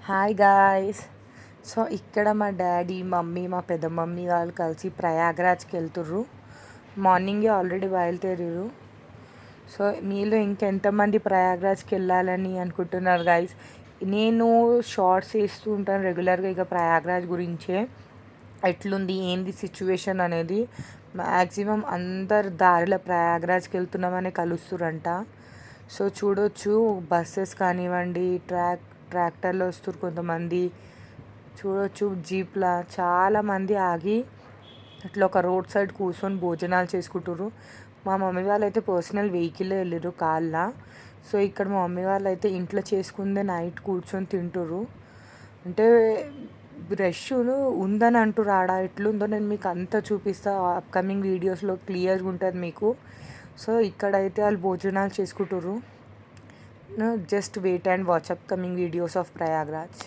Hi guys. So ఇక్కడ మా daddy mummy మా పెద్ద మమ్మీ వాళ్ళు కలిసి ప్రయాగ్రాజ్కి వెళ్తుర్రు. మార్నింగే ఆల్రెడీ బయలుదేరారు. సో మీలో ఇంకెంతమంది ప్రయాగ్రాజ్కి వెళ్ళాలని అనుకుంటున్నారు గాయస్? నేను షార్ట్స్ వేస్తూ ఉంటాను రెగ్యులర్గా ఇక ప్రయాగ్రాజ్ గురించే. ఎట్లుంది ఏంది సిచ్యువేషన్ అనేది. మ్యాక్సిమం అందరు దారిలో ప్రయాగ్రాజ్కి వెళ్తున్నామని కలుస్తురంట. సో చూడొచ్చు, బస్సెస్ కానివ్వండి, ట్రాక్టర్లో వస్తారు కొంతమంది, చూడొచ్చు జీప్లా చాలామంది ఆగి అట్లా ఒక రోడ్ సైడ్ కూర్చొని భోజనాలు చేసుకుంటారు. మా మమ్మీ వాళ్ళు అయితే పర్సనల్ వెహికల్లో వెళ్ళారు కార్లా. సో ఇక్కడ మా మమ్మీ వాళ్ళు అయితే ఇంట్లో చేసుకుందే నైట్ కూర్చొని తింటారు. అంటే రష్ ఉందని అంటారు. ఆడ ఎట్లుందో నేను మీకు అంతా చూపిస్తా అప్కమింగ్ వీడియోస్లో, క్లియర్గా ఉంటుంది మీకు. సో ఇక్కడైతే వాళ్ళు భోజనాలు చేసుకుంటారు. Just wait and watch upcoming videos of Prayagraj.